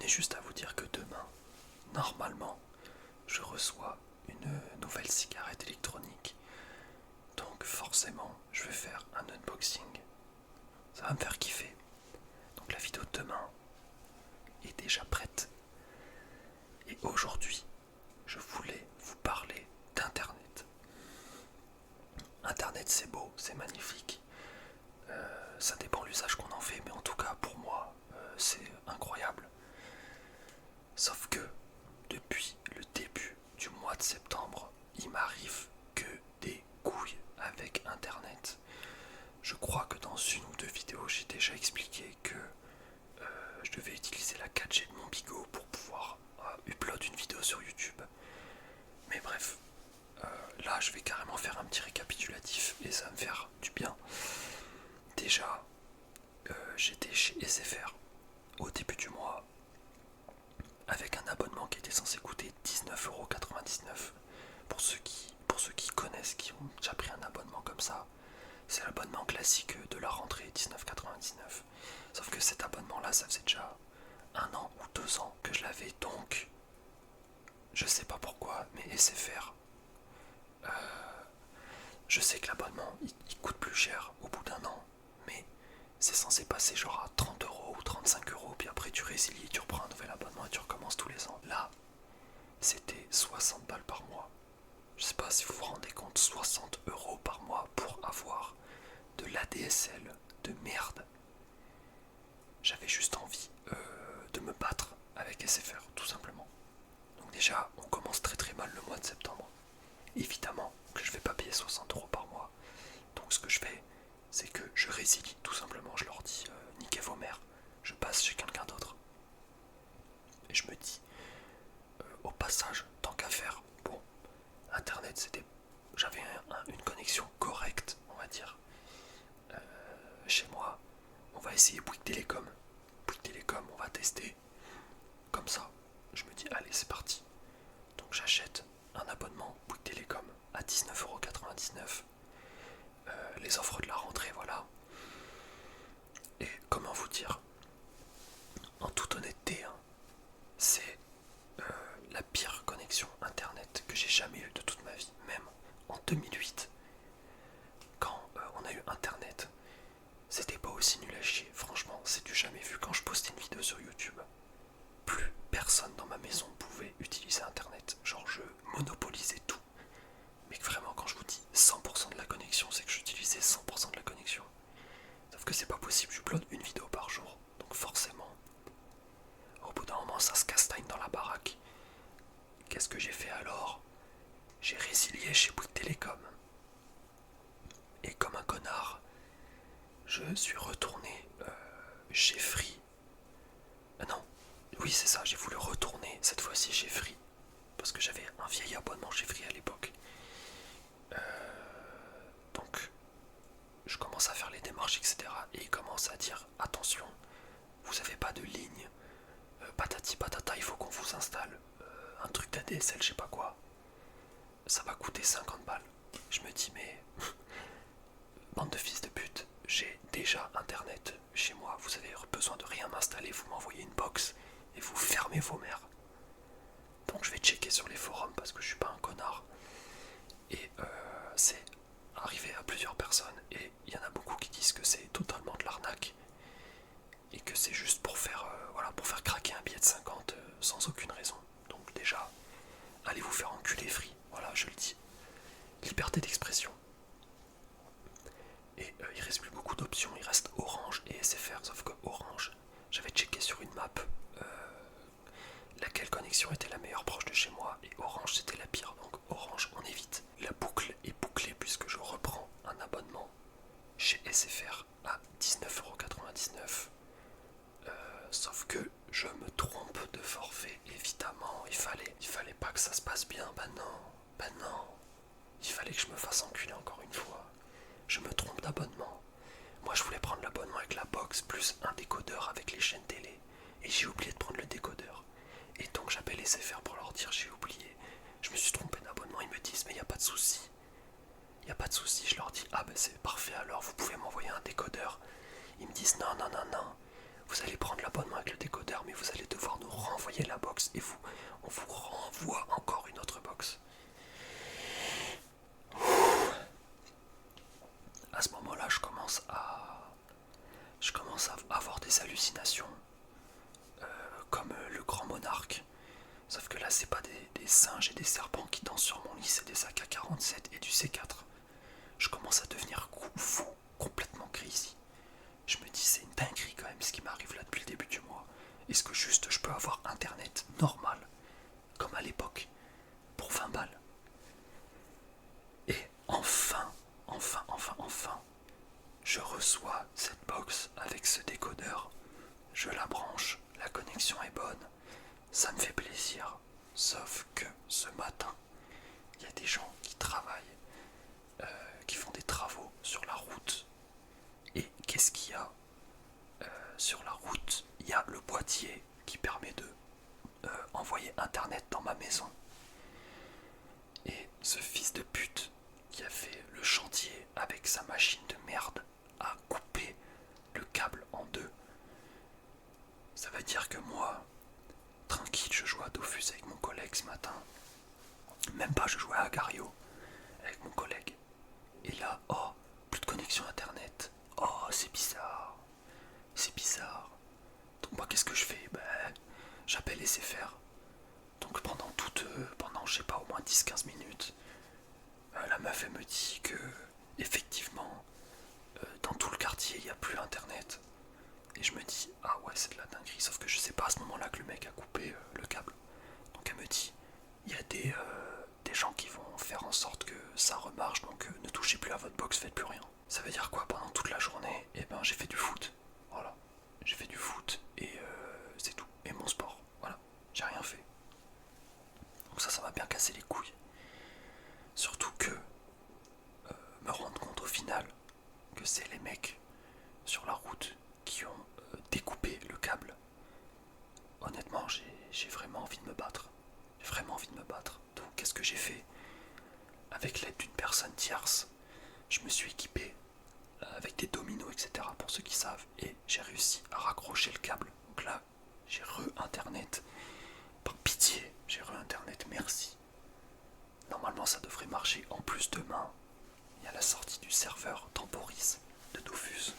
tenais juste à vous dire que demain, normalement, je reçois une nouvelle cigarette électronique. Donc forcément, je vais faire un unboxing. Ça va me faire kiffer. Donc la vidéo de demain est déjà prête. Et aujourd'hui, je voulais vous parler d'Internet. Internet, c'est beau, c'est magnifique. Ça dépend de l'usage qu'on en fait, mais en tout cas pour moi, c'est incroyable. Sauf que depuis le début du mois de septembre, il m'arrive que des couilles avec Internet. Je crois que dans une ou deux vidéos, j'ai déjà expliqué que je devais utiliser la 4G de mon Bigo pour pouvoir upload une vidéo sur YouTube. Mais bref, là je vais carrément faire un petit récapitulatif et ça va me faire du bien. Déjà, j'étais chez SFR au début du mois avec un abonnement qui était censé coûter 19,99€. Pour ceux qui connaissent, qui ont déjà pris un abonnement comme ça, c'est l'abonnement classique de la rentrée 19,99€. Sauf que cet abonnement là, ça faisait déjà 1 an ou 2 ans que je l'avais, donc je sais pas pourquoi, mais SFR, je sais que l'abonnement il coûte plus cher au bout d'1 an, mais c'est censé passer genre à 30€ ou 35€, puis après tu résilies, tu reprends un nouvel abonnement et tu recommences tous les ans. Là, c'était 60 balles par mois. Je sais pas si vous vous rendez compte, 60€ par mois pour avoir de l'ADSL de merde. J'avais juste envie de me battre avec SFR, tout simplement. Donc déjà, on commence très très mal le mois de septembre. Évidemment que je vais pas payer 60€ par mois. Donc ce que je fais, c'est que je résilie, tout simplement. Je leur dis niquez vos mères, je passe chez quelqu'un d'autre. Et je me dis, au passage, tant qu'à faire, bon, Internet c'était... J'avais une connexion correcte, on va dire. Chez moi, on va essayer Bouygues Télécom. Bouygues Télécom, on va tester. Comme ça, je me dis, allez, c'est parti. Donc j'achète un abonnement Bouygues Télécom à 19,99€. Les offres de la rentrée, voilà. Et comment vous dire, en toute honnêteté, hein, c'est la pire connexion internet que j'ai jamais eue de toute ma vie. Même en 2008, quand on a eu internet, c'était pas aussi nul à chier. Franchement, c'est du jamais vu. Quand je postais une vidéo sur YouTube, plus personne dans ma maison pouvait utiliser internet. Genre je monopolisais tout. Mais vraiment, quand je vous dis 100% de la connexion, c'est que j'utilisais 100% de la connexion. Sauf que c'est pas possible, j'upload une vidéo par jour. Donc forcément, au bout d'un moment, ça se castagne dans la baraque. Qu'est-ce que j'ai fait alors? J'ai résilié chez Bouygues Télécom. Et comme un connard, je suis retourné chez Free. Non, oui c'est ça, j'ai voulu retourner cette fois-ci chez Free. Parce que j'avais un vieil abonnement chez Free à l'époque. Donc, je commence à faire les démarches, etc. Et il commence à dire, attention, vous avez pas de ligne, patati patata, il faut qu'on vous installe un truc d'ADSL, je sais pas quoi. Ça va coûter 50 balles. Je me dis, mais bande de fils de pute, j'ai déjà internet chez moi, vous avez besoin de rien m'installer, vous m'envoyez une box et vous fermez vos mères. Donc je vais checker sur les forums parce que je suis pas un connard. Et c'est arrivé à plusieurs personnes et il y en a beaucoup qui disent que c'est totalement de l'arnaque et que c'est juste pour faire pour faire craquer un billet de 50 sans aucune raison. Donc déjà, allez vous faire enculer Free, voilà, je le dis. Liberté d'expression. Et il reste plus beaucoup d'options, il reste Orange et SFR, sauf que Orange, j'avais checké sur une map laquelle connexion était la meilleure proche de chez moi et Orange c'était la pire, donc Orange on évite. La boucle est bouclée puisque je reprends un abonnement chez SFR à 19,99€. Sauf que je me trompe de forfait, évidemment, il fallait pas que ça se passe bien, bah non, il fallait que je me fasse enculer encore une fois. Je me trompe d'abonnement. Moi je voulais prendre l'abonnement avec la box plus un décodeur avec les chaînes télé et j'ai oublié de prendre le décodeur. Et donc j'appelle les SFR pour leur dire j'ai oublié, je me suis trompé d'abonnement. Ils me disent mais y a pas de souci. Je leur dis ah ben c'est parfait, alors vous pouvez m'envoyer un décodeur. Ils me disent non, vous allez prendre l'abonnement avec le décodeur mais vous allez devoir nous missions comme le grand monarque. Sauf que là, c'est pas des singes et des serpents qui dansent sur mon lit, c'est des AK-47 et du C4. Je commence à devenir fou, complètement crazy. Je me dis, c'est une dinguerie quand même ce qui m'arrive là depuis le début du mois. Est-ce que juste je peux avoir internet normal, comme à l'époque, pour 20 balles? Et enfin, je reçois cette box avec ce décodeur. Je la branche, la connexion est bonne, ça me fait plaisir. Sauf que ce matin, il y a des gens qui travaillent, qui font des travaux sur la route. Et qu'est-ce qu'il y a sur la route? Il y a le boîtier qui permet de envoyer internet dans ma maison. Et ce fils de pute qui a fait le chantier avec sa machine de merde a coupé le câble en deux. Ça veut dire que moi, tranquille, je jouais à Dofus avec mon collègue ce matin. Même pas, je jouais à Agario avec mon collègue. Et là, oh, plus de connexion internet. Oh, c'est bizarre. C'est bizarre. Donc moi, qu'est-ce que je fais? J'appelle SFR. Donc pendant je sais pas, au moins 10-15 minutes, la meuf, elle me dit que, effectivement, dans tout le quartier, il n'y a plus internet. Et je me dis, ah ouais, c'est de la dinguerie. Sauf que je sais pas à ce moment-là que le mec a coupé le câble. Donc elle me dit, il y a des gens qui vont faire en sorte que ça remarche, donc ne touchez plus à votre box, faites plus rien. Ça veut dire quoi? Pendant toute la journée, j'ai fait du foot. Voilà. J'ai fait du foot et c'est tout. Et mon sport. Voilà. J'ai rien fait. Donc ça m'a bien cassé les couilles. Surtout que me rendre compte au final que c'est les mecs sur la route qui ont découpé le câble. Honnêtement, j'ai vraiment envie de me battre. J'ai vraiment envie de me battre. Donc qu'est-ce que j'ai fait? Avec l'aide d'une personne tierce, je me suis équipé avec des dominos, etc. pour ceux qui savent. Et j'ai réussi à raccrocher le câble. Donc là, j'ai re-internet. Par pitié, j'ai re-internet, merci. Normalement, ça devrait marcher. En plus, demain, il y a la sortie du serveur Temporis de Dofus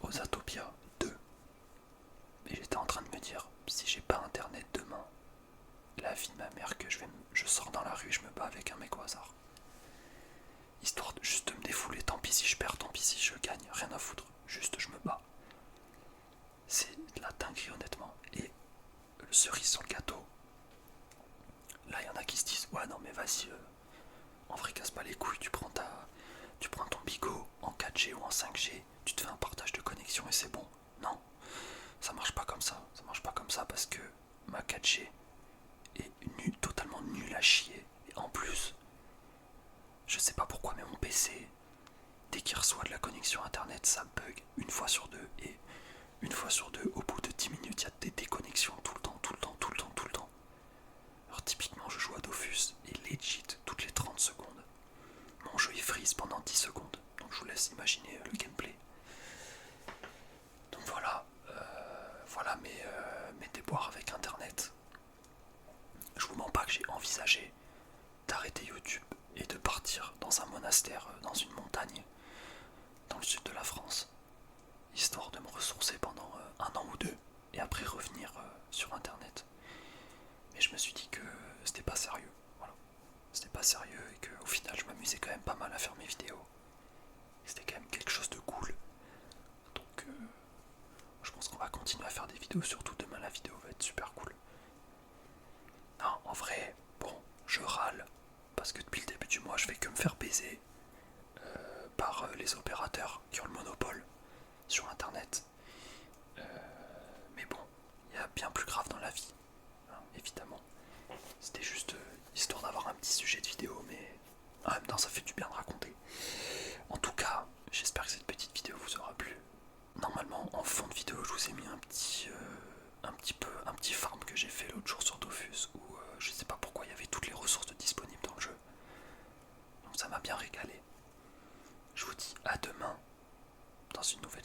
aux Atopia 2. Et j'étais en train de me dire, si j'ai pas internet demain, la vie de ma mère que je sors dans la rue et je me bats avec un mec au hasard. Histoire de juste de me défouler, tant pis si je perds, tant pis si je gagne, rien à foutre, juste je me bats. C'est de la dinguerie honnêtement. Et le cerise sur le gâteau, là il y en a qui se disent, ouais non mais vas-y, en vrai casse pas les couilles, tu prends ton bigot en 4G ou en 5G, tu te fais un partage de connexion et c'est bon. Non, ça marche pas comme ça. Ça marche pas comme ça parce que ma 4G est totalement nulle à chier. Et en plus, je sais pas pourquoi, mais mon PC, dès qu'il reçoit de la connexion internet, ça bug une fois sur deux. Et une fois sur deux, au bout de 10 minutes, il y a des déconnexions tout le temps. Alors typiquement, je joue à Dofus et legit, toutes les 30 secondes, mon jeu il freeze pendant 10 secondes. Donc je vous laisse imaginer le gameplay. Donc voilà, mes déboires avec internet. Je vous mens pas que j'ai envisagé d'arrêter YouTube et de partir dans un monastère, dans une montagne, dans le sud de la France, histoire de me ressourcer pendant un an ou deux, et après revenir sur internet. Mais je me suis dit que c'était pas sérieux, voilà. C'était pas sérieux et qu'au final je m'amusais quand même pas mal à faire mes vidéos. C'était quand même quelque chose de cool. Donc je pense qu'on va continuer à faire des vidéos, surtout demain la vidéo va être super cool. Non, en vrai, bon, je râle, parce que depuis le début du mois je fais que me faire baiser par les opérateurs qui ont le monopole sur internet. Mais bon, il y a bien plus grave dans la vie, hein, évidemment. C'était juste histoire d'avoir un petit sujet de vidéo, mais en même temps ça fait du bien de raconter. En tout cas, j'espère que cette petite vidéo vous aura plu. Normalement, en fond de vidéo, je vous ai mis un petit farm que j'ai fait l'autre jour sur Dofus, où je sais pas pourquoi il y avait toutes les ressources disponibles dans le jeu. Donc ça m'a bien régalé. Je vous dis à demain dans une nouvelle